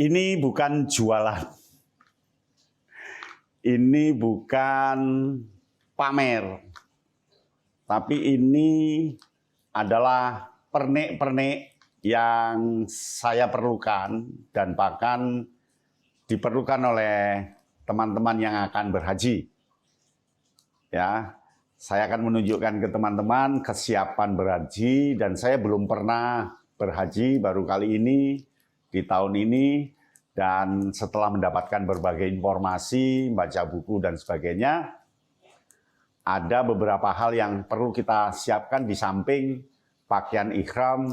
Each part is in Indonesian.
Ini bukan jualan, ini bukan pamer, tapi ini adalah pernik-pernik yang saya perlukan dan bahkan diperlukan oleh teman-teman yang akan berhaji. Ya, saya akan menunjukkan ke teman-teman kesiapan berhaji dan saya belum pernah berhaji, baru kali ini di tahun ini, dan setelah mendapatkan berbagai informasi, baca buku dan sebagainya, ada beberapa hal yang perlu kita siapkan di samping pakaian ihram,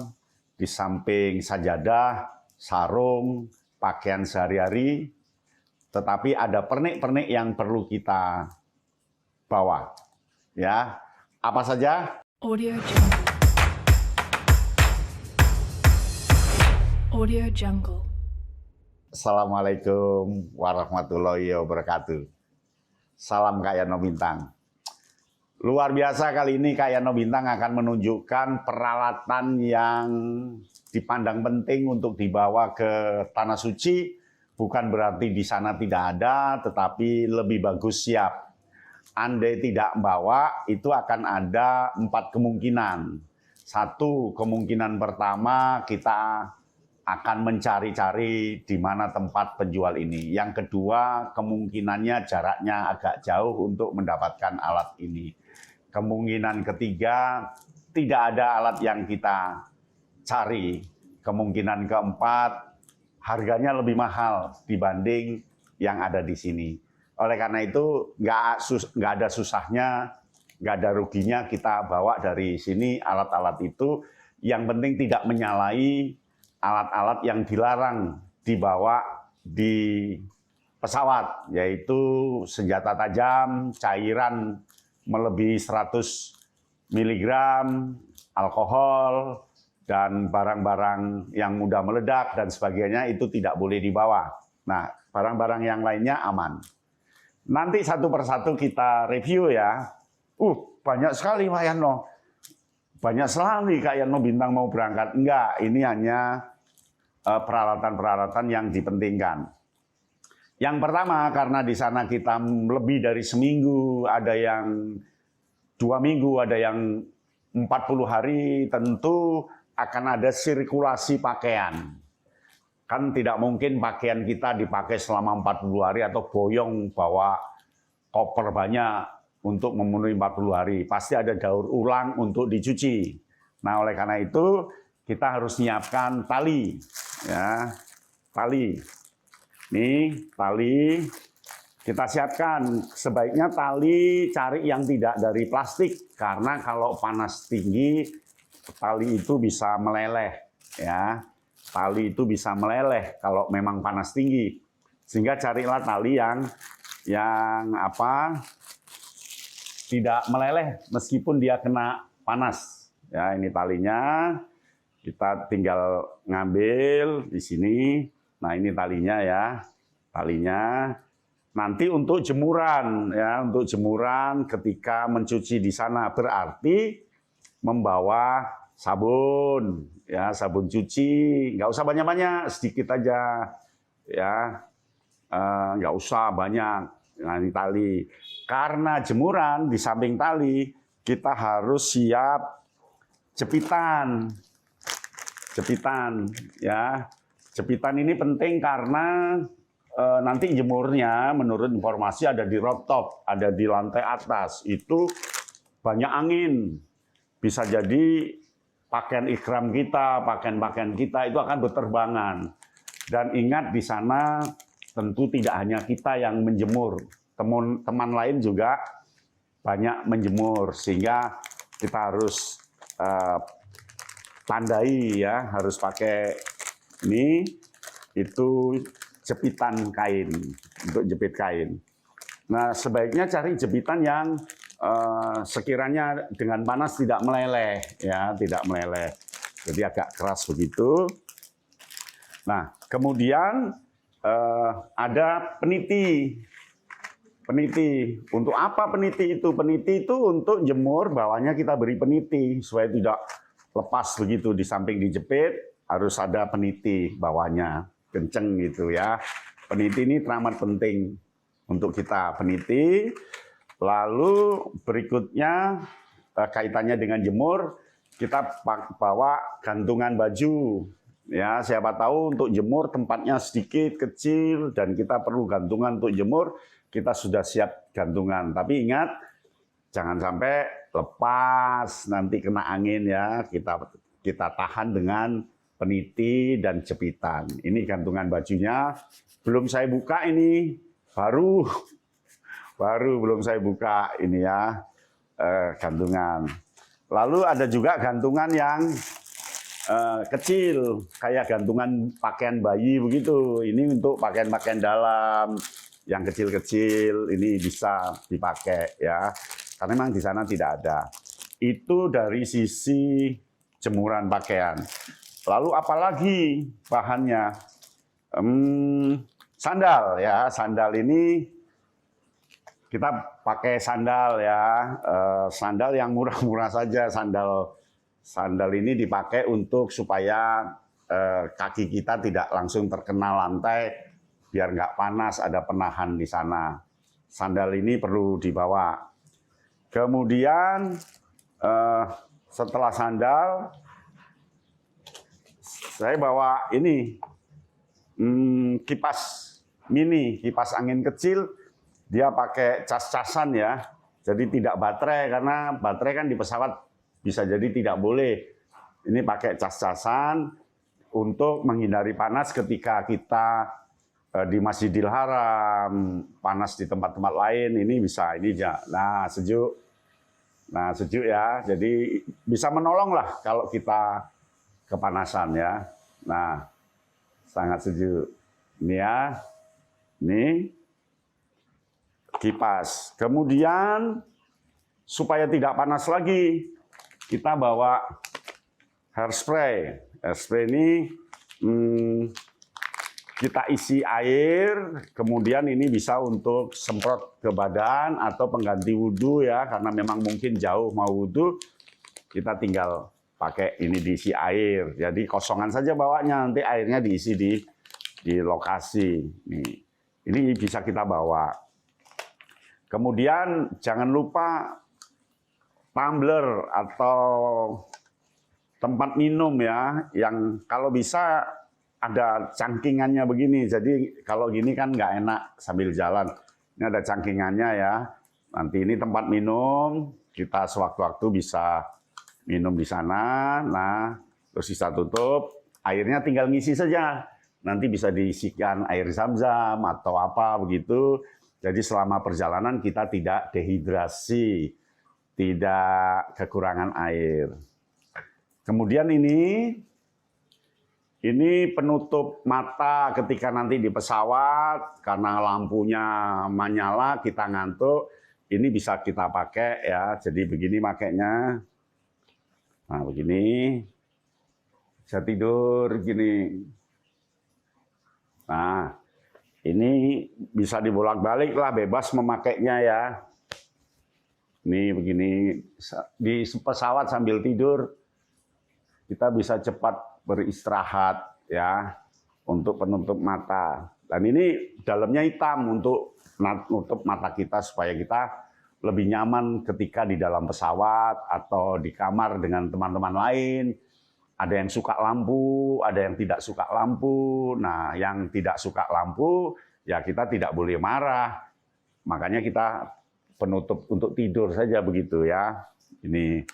di samping sajadah, sarung, pakaian sehari-hari, tetapi ada pernik-pernik yang perlu kita bawa. Ya, apa saja? Audio Jungle. Audio Jungle. Assalamualaikum warahmatullahi wabarakatuh. Salam Kak Yano Bintang. Luar biasa, kali ini Kak Yano Bintang akan menunjukkan peralatan yang dipandang penting untuk dibawa ke Tanah Suci. Bukan berarti di sana tidak ada, tetapi lebih bagus siap. Andai tidak membawa, itu akan ada 4 kemungkinan. Satu, kemungkinan pertama kita akan mencari-cari di mana tempat penjual ini. Yang kedua, kemungkinannya jaraknya agak jauh untuk mendapatkan alat ini. Kemungkinan ketiga, tidak ada alat yang kita cari. Kemungkinan keempat, harganya lebih mahal dibanding yang ada di sini. Oleh karena itu, nggak ada susahnya, nggak ada ruginya kita bawa dari sini alat-alat itu. Yang penting tidak menyalahi alat-alat yang dilarang dibawa di pesawat, yaitu senjata tajam, cairan melebihi 100 mg, alkohol, dan barang-barang yang mudah meledak dan sebagainya itu tidak boleh dibawa. Nah, barang-barang yang lainnya aman. Nanti satu persatu kita review ya. Banyak sekali Pak Yano. Banyak sekali Kak Yano Bintang mau berangkat. Enggak, ini hanya peralatan-peralatan yang dipentingkan. Yang pertama, karena di sana kita lebih dari seminggu, ada yang 2 minggu, ada yang 40 hari, tentu akan ada sirkulasi pakaian. Kan tidak mungkin pakaian kita dipakai selama 40 hari atau boyong bawa koper banyak untuk memenuhi 40 hari. Pasti ada daur ulang untuk dicuci. Nah, oleh karena itu kita harus menyiapkan tali. Ya, tali. Nih, tali kita siapkan. Sebaiknya tali cari yang tidak dari plastik, karena kalau panas tinggi tali itu bisa meleleh. Ya, tali itu bisa meleleh kalau memang panas tinggi. Sehingga carilah tali yang tidak meleleh meskipun dia kena panas. Ya, ini talinya. Kita tinggal ngambil di sini. Nah, ini talinya ya. Talinya. Nanti untuk jemuran ya, untuk jemuran ketika mencuci di sana berarti membawa sabun ya, sabun cuci. Nggak usah banyak-banyak, sedikit aja ya. Nggak usah banyak. Nah, ini tali. Karena jemuran di samping tali, kita harus siap jepitan. Jepitan ya. Jepitan ini penting karena nanti jemurnya menurut informasi ada di rooftop, ada di lantai atas. Itu banyak angin. Bisa jadi pakaian ihram kita, pakaian-pakaian kita itu akan berterbangan. Dan ingat di sana tentu tidak hanya kita yang menjemur. Teman lain juga banyak menjemur, sehingga kita harus tandai ya, harus pakai ini, itu jepitan kain, untuk jepit kain. Nah, sebaiknya cari jepitan yang sekiranya dengan panas tidak meleleh, ya, tidak meleleh. Jadi agak keras begitu. Nah, kemudian ada peniti. Peniti. Untuk apa peniti itu? Peniti itu untuk jemur, bawahnya kita beri peniti supaya tidak lepas begitu. Di samping dijepit harus ada peniti bawahnya. kenceng gitu ya. Peniti ini teramat penting untuk kita peniti. Lalu berikutnya kaitannya dengan jemur, kita bawa gantungan baju. Ya, siapa tahu untuk jemur tempatnya sedikit kecil dan kita perlu gantungan untuk jemur, kita sudah siap gantungan. Tapi ingat, jangan sampai lepas nanti kena angin ya. Kita tahan dengan peniti dan jepitan. Ini gantungan bajunya. Belum saya buka ini, baru belum saya buka ini ya, gantungan. Lalu ada juga gantungan yang kecil, kayak gantungan pakaian bayi begitu. Ini untuk pakaian-pakaian dalam yang kecil-kecil, ini bisa dipakai ya. Karena memang di sana tidak ada. Itu dari sisi jemuran pakaian. Lalu apalagi bahannya? Sandal ya, sandal ini kita pakai sandal ya, sandal yang murah-murah saja. Sandal ini dipakai untuk supaya kaki kita tidak langsung terkena lantai, biar nggak panas, ada penahan di sana. Sandal ini perlu dibawa. Kemudian setelah sandal, saya bawa ini kipas mini, kipas angin kecil. Dia pakai cas-casan ya, jadi tidak baterai, karena baterai kan di pesawat bisa jadi tidak boleh. Ini pakai cas-casan untuk menghindari panas ketika kita di Masjidil Haram, panas di tempat-tempat lain, ini bisa, ini ya. Nah sejuk ya, jadi bisa menolong lah kalau kita kepanasan ya. Nah, sangat sejuk. Ini ya, ini kipas. Kemudian supaya tidak panas lagi, kita bawa hairspray. Hairspray ini kita isi air, kemudian ini bisa untuk semprot ke badan atau pengganti wudhu ya, karena memang mungkin jauh mau wudhu, kita tinggal pakai ini diisi air. Jadi kosongan saja bawanya, nanti airnya diisi di lokasi. Ini bisa kita bawa. Kemudian jangan lupa tumbler atau tempat minum ya, yang kalau bisa ada cangkingannya begini. Jadi kalau gini kan nggak enak sambil jalan. Ini ada cangkingannya ya. Nanti ini tempat minum, kita sewaktu-waktu bisa minum di sana. Nah, terus bisa tutup, airnya tinggal ngisi saja. Nanti bisa diisikan air zam-zam atau apa begitu. Jadi selama perjalanan kita tidak dehidrasi, tidak kekurangan air. Kemudian ini penutup mata ketika nanti di pesawat, karena lampunya menyala, kita ngantuk, ini bisa kita pakai ya. Jadi begini makainya. Nah begini, bisa tidur gini. Nah, ini bisa dibolak-balik lah, bebas memakainya ya. Ini begini, di pesawat sambil tidur, kita bisa cepat beristirahat ya, untuk penutup mata. Dan ini dalamnya hitam untuk menutup mata kita supaya kita lebih nyaman ketika di dalam pesawat atau di kamar dengan teman-teman lain. Ada yang suka lampu, ada yang tidak suka lampu. Nah, yang tidak suka lampu, ya kita tidak boleh marah. Makanya kita penutup untuk tidur saja begitu ya. Ini.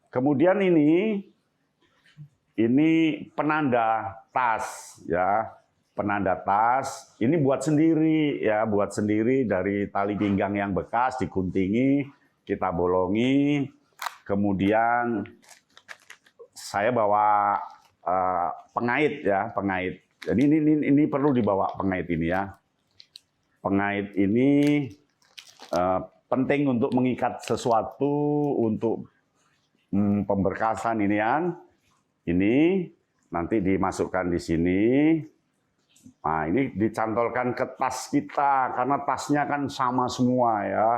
Kemudian ini penanda tas ya. Penanda tas. Ini buat sendiri ya, buat sendiri dari tali pinggang yang bekas diguntingi, kita bolongi. Kemudian saya bawa pengait ya, pengait. Jadi ini perlu dibawa pengait ini ya. Pengait ini penting untuk mengikat sesuatu, untuk pemberkasan ini kan. Ini nanti dimasukkan di sini. Nah, ini dicantolkan ke tas kita, karena tasnya kan sama semua ya.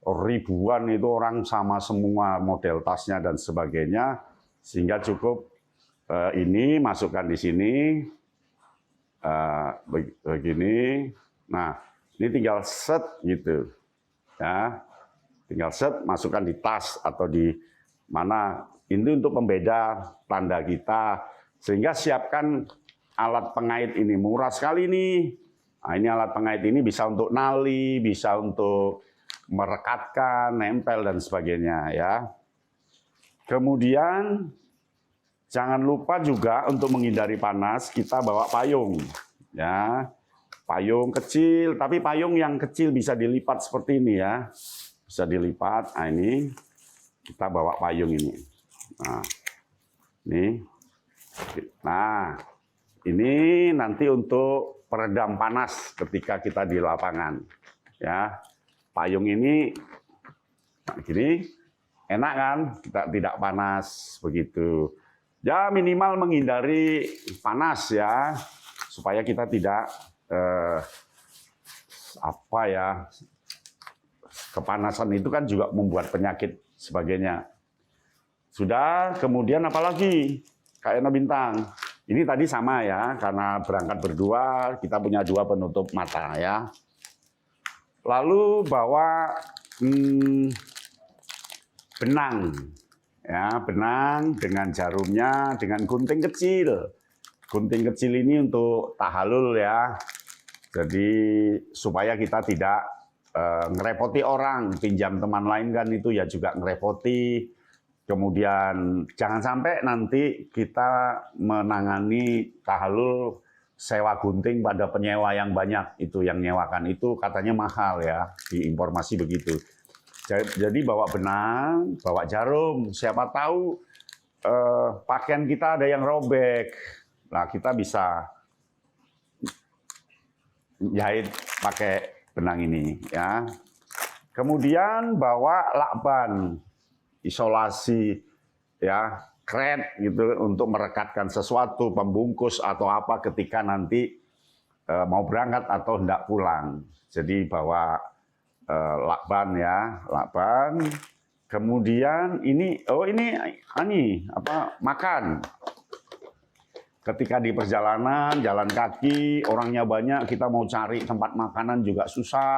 Ribuan itu orang sama semua model tasnya dan sebagainya. Sehingga cukup ini masukkan di sini. begini. Nah, ini tinggal set gitu, ya, tinggal set, masukkan di tas atau di mana. Ini untuk pembeda tanda kita, sehingga siapkan alat pengait ini. Murah sekali nih. Nah, ini alat pengait ini bisa untuk nali, bisa untuk merekatkan, nempel dan sebagainya, ya. Kemudian jangan lupa juga untuk menghindari panas, kita bawa payung, ya. Payung kecil, tapi payung yang kecil bisa dilipat seperti ini, ya. Bisa dilipat. Nah, ini kita bawa payung ini. Nah, ini. Nah, ini nanti untuk peredam panas ketika kita di lapangan, ya. Payung ini, nah, gini, enak kan? Kita tidak panas begitu. Ya minimal menghindari panas ya, supaya kita tidak kepanasan itu kan juga membuat penyakit sebagainya. Sudah, kemudian apalagi Kak Eno Bintang. Ini tadi sama ya, karena berangkat berdua, kita punya 2 penutup mata ya. Lalu bawa benang. Ya, benang dengan jarumnya, dengan gunting kecil. Gunting kecil ini untuk tahalul ya. Jadi supaya kita tidak ngerepoti orang, pinjam teman lain kan itu ya juga ngerepoti. Kemudian jangan sampai nanti kita menangani tahalul sewa gunting pada penyewa yang banyak, itu yang nyewakan itu katanya mahal ya, di informasi begitu. Jadi bawa benang, bawa jarum, siapa tahu pakaian kita ada yang robek. Nah, kita bisa jahit pakai benang ini ya. Kemudian bawa lakban, isolasi ya, kret gitu untuk merekatkan sesuatu, pembungkus atau apa ketika nanti mau berangkat atau hendak pulang. Jadi bawa lakban ya, lakban. Kemudian ini makan. Ketika di perjalanan, jalan kaki, orangnya banyak, kita mau cari tempat makanan juga susah.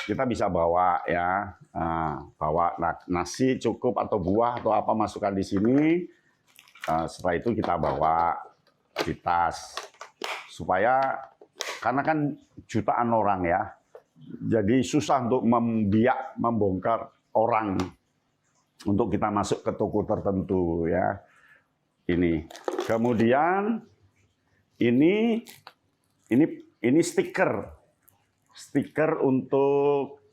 Kita bisa bawa ya, bawa nasi cukup atau buah atau apa masukkan di sini. Setelah itu kita bawa di tas supaya karena kan jutaan orang ya. Jadi susah untuk membongkar orang untuk kita masuk ke toko tertentu ya. Ini. Kemudian ini stiker. Stiker untuk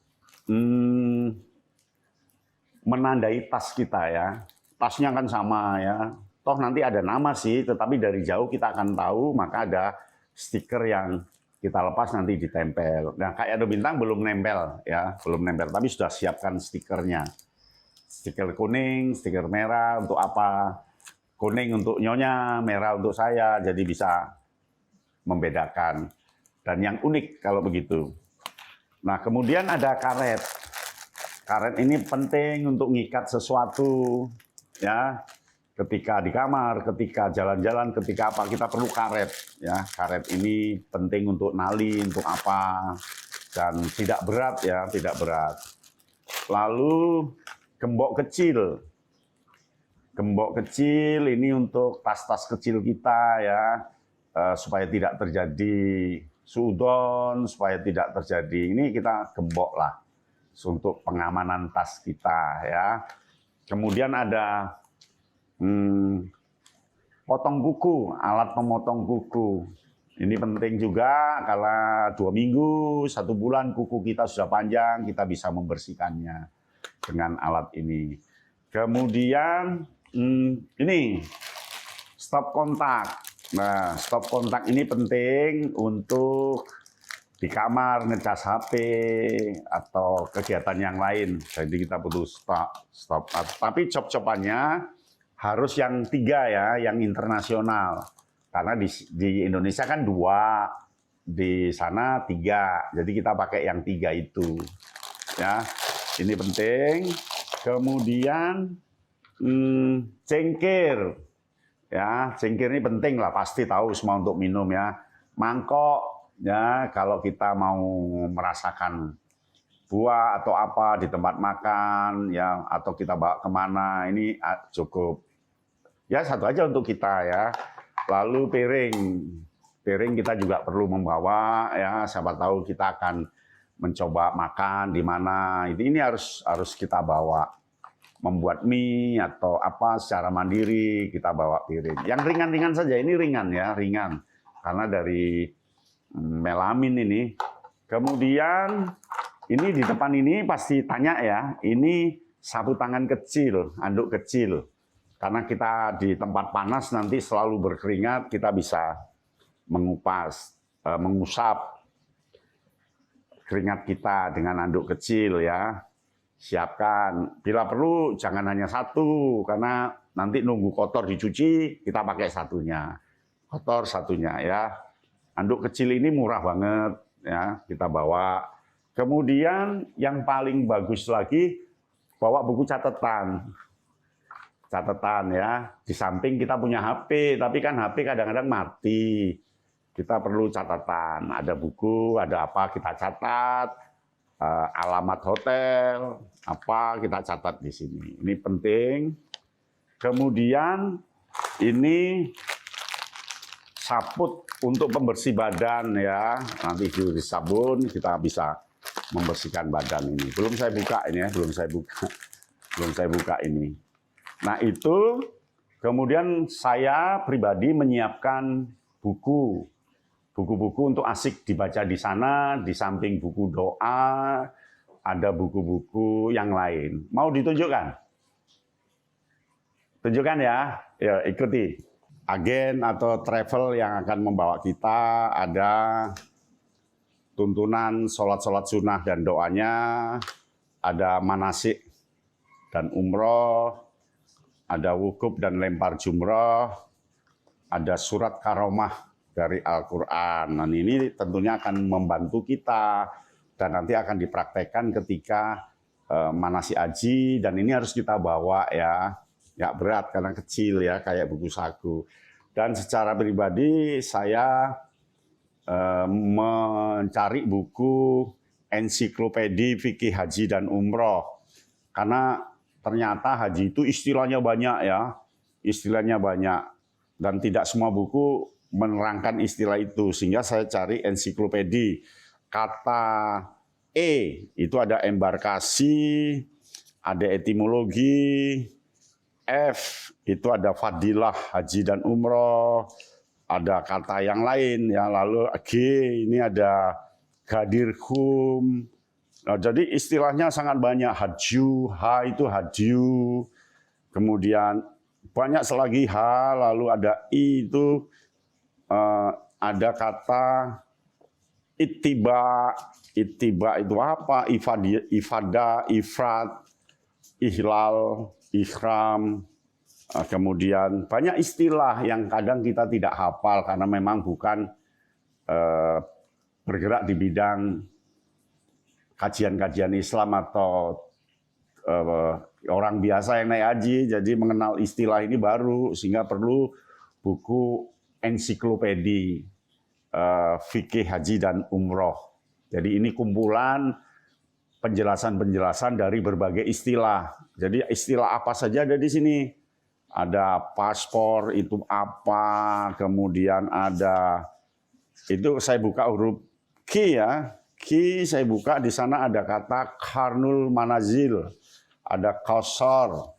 menandai tas kita ya. Tasnya kan sama ya. Toh nanti ada nama sih, tetapi dari jauh kita akan tahu, maka ada stiker yang kita lepas nanti ditempel. Nah, Kak Eno Bintang belum nempel ya, belum nempel, tapi sudah siapkan stikernya. Stiker kuning, stiker merah untuk apa? Kuning untuk nyonya, merah untuk saya, jadi bisa membedakan. Dan yang unik kalau begitu. Nah, kemudian ada karet. Karet ini penting untuk ngikat sesuatu ya. Ketika di kamar, ketika jalan-jalan, ketika apa, kita perlu karet. Ya, karet ini penting untuk nali, untuk apa, dan tidak berat ya, tidak berat. Lalu gembok kecil. Gembok kecil ini untuk tas-tas kecil kita ya, supaya tidak terjadi suudon, supaya tidak terjadi ini kita gembok lah untuk pengamanan tas kita ya. Kemudian ada potong kuku, alat pemotong kuku. Ini penting juga, kalau 2 minggu, 1 bulan kuku kita sudah panjang, kita bisa membersihkannya dengan alat ini. Kemudian ini stop kontak. Nah, stop kontak ini penting untuk di kamar ngecas HP atau kegiatan yang lain. Jadi kita butuh stop. Tapi cop-copannya harus yang 3 ya, yang internasional. Karena di Indonesia kan 2, di sana 3. Jadi kita pakai yang 3 itu. Ya, ini penting. Kemudian cengkir. Ya, cengkir ini penting lah, pasti tahu semua untuk minum ya. mangkok, ya kalau kita mau merasakan buah atau apa di tempat makan, ya atau kita bawa kemana, ini cukup. Ya satu aja untuk kita ya. Lalu piring kita juga perlu membawa, ya siapa tahu kita akan mencoba makan di mana. Ini harus kita bawa. Membuat mie atau apa secara mandiri kita bawa piring. Yang ringan-ringan saja, ini ringan ya, ringan. Karena dari melamin ini. Kemudian ini di depan ini pasti tanya ya, ini sapu tangan kecil, anduk kecil. Karena kita di tempat panas nanti selalu berkeringat, kita bisa mengusap keringat kita dengan anduk kecil ya. Siapkan, bila perlu jangan hanya satu, karena nanti nunggu kotor dicuci, kita pakai satunya. Kotor satunya ya. Anduk kecil ini murah banget ya, kita bawa. Kemudian yang paling bagus lagi, bawa buku catatan. Catatan ya, di samping kita punya HP, tapi kan HP kadang-kadang mati. Kita perlu catatan, ada buku, ada apa kita catat. Alamat hotel, apa kita catat di sini. Ini penting. Kemudian ini saput untuk pembersih badan ya. Nanti di sabun kita bisa membersihkan badan ini. Belum saya buka ini ya, belum saya buka ini. Nah itu kemudian saya pribadi menyiapkan buku-buku untuk asik dibaca di sana, di samping buku doa, ada buku-buku yang lain. Mau ditunjukkan? Tunjukkan ya, ya ikuti. Agen atau travel yang akan membawa kita, ada tuntunan sholat-sholat sunnah dan doanya, ada manasik dan umroh, ada wukuf dan lempar jumroh, ada surat karomah dari Al-Quran. Nah ini tentunya akan membantu kita dan nanti akan dipraktekkan ketika manasik haji, dan ini harus kita bawa ya, nggak berat karena kecil ya, kayak buku saku. Dan secara pribadi saya mencari buku ensiklopedi fikih haji dan umroh, karena ternyata haji itu istilahnya banyak ya, istilahnya banyak dan tidak semua buku menerangkan istilah itu, sehingga saya cari ensiklopedi. Kata itu ada embarkasi, ada etimologi. F itu ada fadilah haji dan umroh, ada kata yang lain ya. Lalu G ini ada gadirhum. Nah, jadi istilahnya sangat banyak. Haju, H itu haju. Kemudian banyak lagi H, lalu ada I itu ada kata ittiba. Ittiba itu apa? Ifada, ifrat, ihlal, ikhram. Kemudian banyak istilah yang kadang kita tidak hafal karena memang bukan bergerak di bidang kajian-kajian Islam atau orang biasa yang naik haji, jadi mengenal istilah ini baru, sehingga perlu buku ensiklopedi fikih haji dan umroh. Jadi ini kumpulan penjelasan-penjelasan dari berbagai istilah. Jadi istilah apa saja ada di sini. Ada paspor itu apa, kemudian ada itu saya buka huruf Q ya. Q saya buka, di sana ada kata Karnul Manazil, ada Kausar,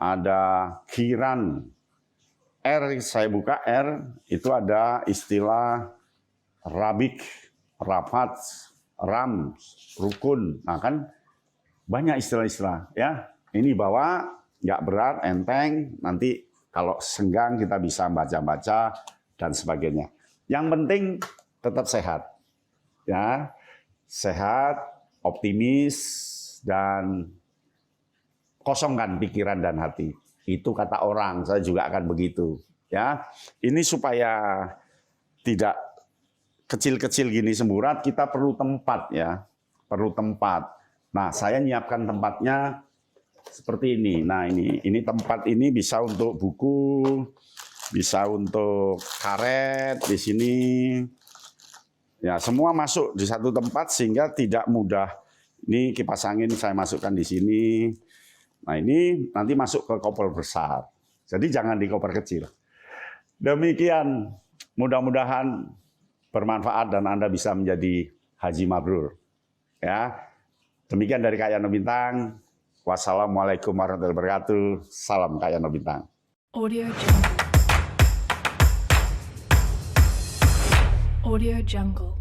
ada Kiran. R saya buka R, itu ada istilah Rabik, Rafat, Ram, Rukun. Nah kan banyak istilah-istilah ya. Ini bawa, nggak berat, enteng. Nanti kalau senggang kita bisa baca-baca dan sebagainya. Yang penting tetap sehat, ya, sehat, optimis, dan kosongkan pikiran dan hati. Itu kata orang, saya juga akan begitu. Ya, ini supaya tidak kecil-kecil gini semburat, kita perlu tempat ya, perlu tempat. Nah, saya nyiapkan tempatnya seperti ini. Nah, ini tempat ini bisa untuk buku, bisa untuk karet di sini. Ya, semua masuk di satu tempat sehingga tidak mudah. Ini kipas angin saya masukkan di sini. Nah, ini nanti masuk ke koper besar. Jadi jangan di koper kecil. Demikian, mudah-mudahan bermanfaat dan Anda bisa menjadi haji mabrur. Ya. Demikian dari Kak Yano Bintang. Wassalamualaikum warahmatullahi wabarakatuh. Salam Kak Yano Bintang. Audio Jungle. Audio Jungle.